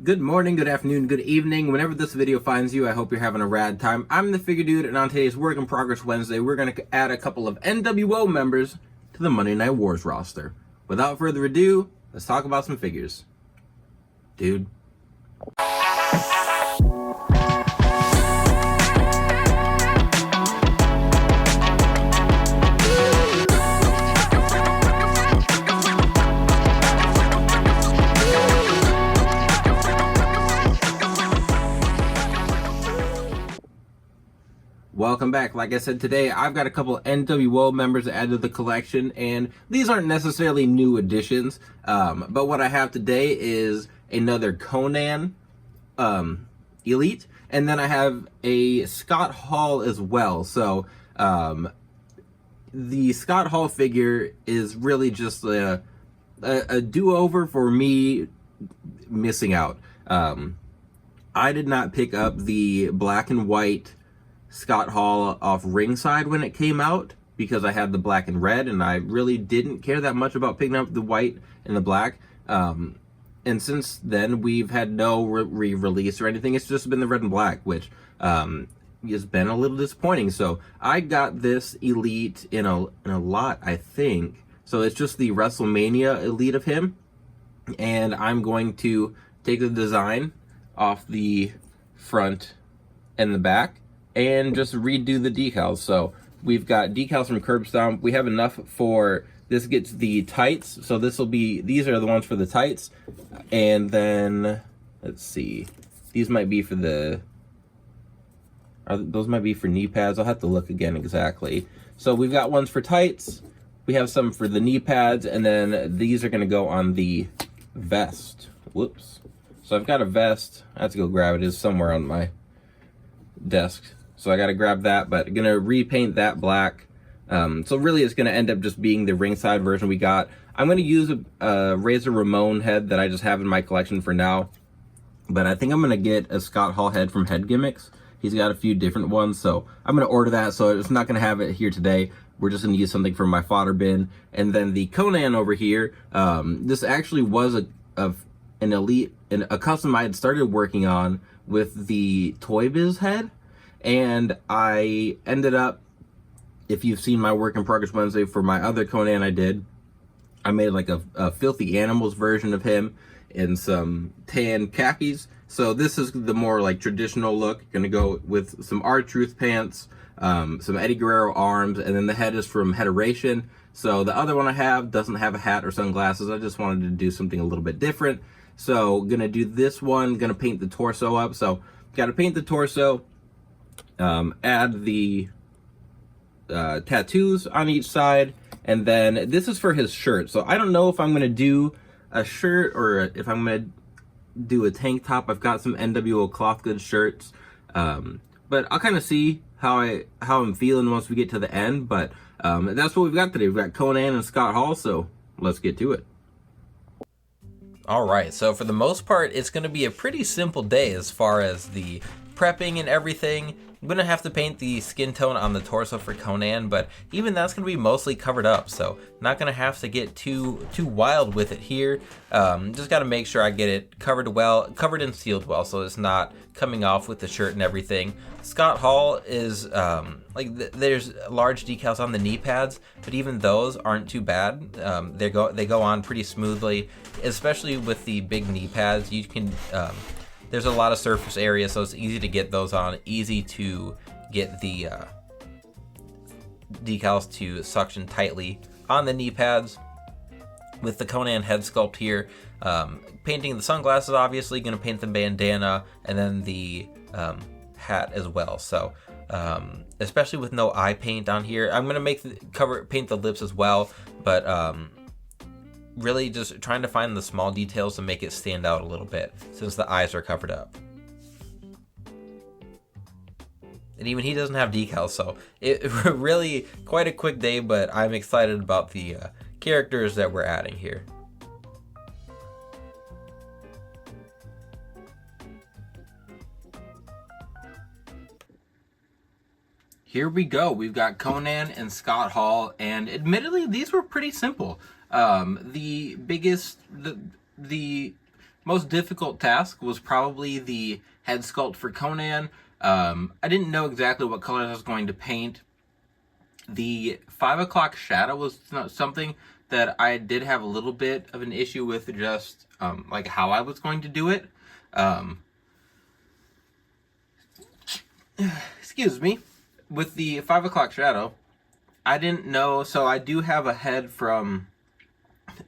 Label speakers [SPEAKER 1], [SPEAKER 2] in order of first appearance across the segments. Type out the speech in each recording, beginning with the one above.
[SPEAKER 1] Good morning, good afternoon, good evening. Whenever this video finds you, I hope you're having a rad time. I'm the Figure Dude, and on today's Work in Progress Wednesday, we're going to add a couple of NWO members to the Monday Night Wars roster. Without further ado, let's talk about some figures. Dude. Welcome back. Like I said, today I've got a couple NWO members added to the collection, and these aren't necessarily new additions, but what I have today is another Konnan Elite, and then I have a Scott Hall as well. So the Scott Hall figure is really just a do-over for me missing out. I did not pick up the black and white Scott Hall off ringside when it came out because I had the black and red, and I really didn't care that much about picking up the white and the black. And since then, we've had no re-release or anything. It's just been the red and black, which has been a little disappointing. So I got this Elite in a lot, I think. So it's just the WrestleMania Elite of him, and I'm going to take the design off the front and the back and just redo the decals. So we've got decals from Curb Stomp. We have enough for, this gets the tights. So this will be, these are the ones for the tights. And then, let's see, these might be for the, those might be for knee pads. I'll have to look again exactly. So we've got ones for tights. We have some for the knee pads. And then these are gonna go on the vest. Whoops. So I've got a vest. I have to go grab it. It's somewhere on my desk. So I got to grab that, but I'm going to repaint that black. So really it's going to end up just being the ringside version we got. I'm going to use a Razor Ramon head that I just have in my collection for now. But I think I'm going to get a Scott Hall head from Head Gimmicks. He's got a few different ones, so I'm going to order that. So it's not going to have it here today. We're just going to use something from my fodder bin. And then the Konnan over here, this actually was an Elite, a custom I had started working on with the Toy Biz head. And I ended up, if you've seen my Work in Progress Wednesday for my other Konnan I made like a Filthy Animals version of him in some tan khakis. So this is the more like traditional look. Gonna go with some R-Truth pants, some Eddie Guerrero arms, and then the head is from Heteration. So the other one I have doesn't have a hat or sunglasses. I just wanted to do something a little bit different. So gonna do this one, gonna paint the torso up. So gotta paint the torso, add the tattoos on each side, and then this is for his shirt. So I don't know if I'm gonna do a shirt or if I'm gonna do a tank top. I've got some NWO cloth goods shirts, but I'll kind of see how I'm feeling once we get to the end. But that's what we've got today. We've got Konnan and Scott Hall, so let's get to it. Alright, so for the most part, it's going to be a pretty simple day as far as the prepping and everything. I'm going to have to paint the skin tone on the torso for Konnan, but even that's going to be mostly covered up, so not going to have to get too wild with it here. Just got to make sure I get it covered and sealed well, so it's not coming off with the shirt and everything. Scott Hall is, there's large decals on the knee pads, but even those aren't too bad. They go on pretty smoothly, especially with the big knee pads. You can, there's a lot of surface area, so it's easy to get those on, easy to get the decals to suction tightly on the knee pads. With the Konnan head sculpt here, painting the sunglasses, obviously, going to paint the bandana, and then the hat as well. So especially with no eye paint on here, I'm going to paint the lips as well, but really just trying to find the small details to make it stand out a little bit since the eyes are covered up. And even he doesn't have decals, so it really quite a quick day, but I'm excited about the characters that we're adding here. Here we go. We've got Konnan and Scott Hall, and admittedly, these were pretty simple. The Most difficult task was probably the head sculpt for Konnan. I didn't know exactly what colors I was going to paint. The 5 o'clock shadow was something that I did have a little bit of an issue with, just like how I was going to do it. Excuse me. With the 5 o'clock shadow, I didn't know, so I do have a head from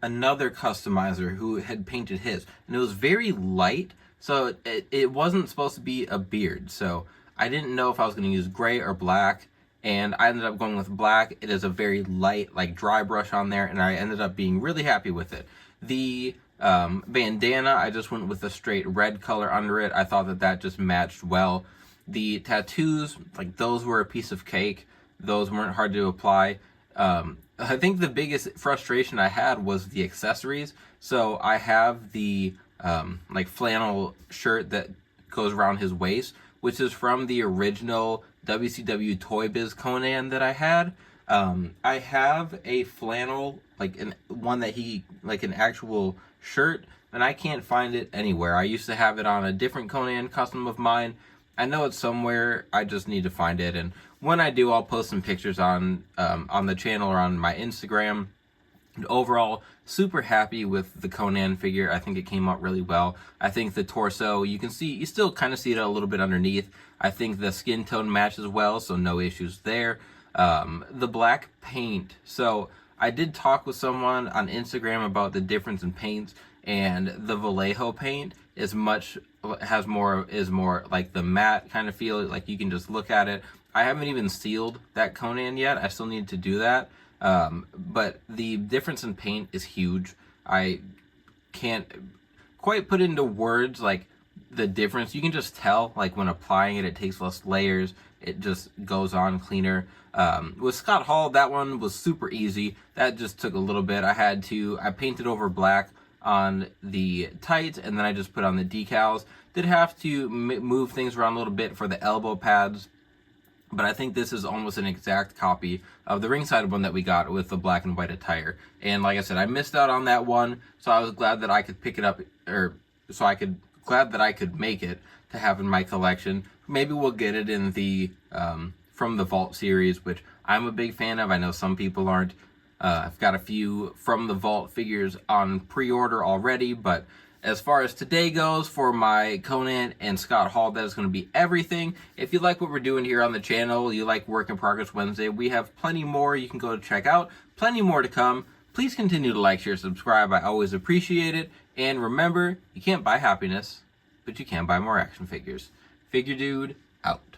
[SPEAKER 1] another customizer who had painted his, and it was very light, so it wasn't supposed to be a beard, so I didn't know if I was going to use gray or black, and I ended up going with black. It is a very light, like, dry brush on there, and I ended up being really happy with it. The bandana, I just went with a straight red color under it. I thought that that just matched well. The tattoos, like, those were a piece of cake. Those weren't hard to apply. I think the biggest frustration I had was the accessories. So I have the like flannel shirt that goes around his waist, which is from the original WCW Toy Biz Konnan that I had. I have a flannel, like one that he, like an actual shirt, and I can't find it anywhere. I used to have it on a different Konnan custom of mine. I know it's somewhere. I just need to find it, and when I do, I'll post some pictures on the channel or on my Instagram. And overall, super happy with the Konnan figure. I think it came out really well. I think the torso, you still kind of see it a little bit underneath. I think the skin tone matches well, so no issues there. The black paint. So I did talk with someone on Instagram about the difference in paints, and the Vallejo paint is more like the matte kind of feel. Like you can just look at it. I haven't even sealed that Konnan yet. I still need to do that. But the difference in paint is huge. I can't quite put into words like the difference. You can just tell, like when applying it, it takes less layers. It just goes on cleaner. With Scott Hall, that one was super easy. That just took a little bit. I painted over black on the tights, and then I just put on the decals. Did have to move things around a little bit for the elbow pads, but I think this is almost an exact copy of the ringside one that we got with the black and white attire. And like I said, I missed out on that one, so I was glad that I could pick it up, glad that I could make it to have in my collection. Maybe we'll get it in the From the Vault series, which I'm a big fan of. I know some people aren't. I've got a few From the Vault figures on pre-order already, but as far as today goes, for my Konnan and Scott Hall, that is going to be everything. If you like what we're doing here on the channel, you like Work in Progress Wednesday, we have plenty more you can go to check out. Plenty more to come. Please continue to like, share, subscribe. I always appreciate it. And remember, you can't buy happiness, but you can buy more action figures. Figure Dude, out.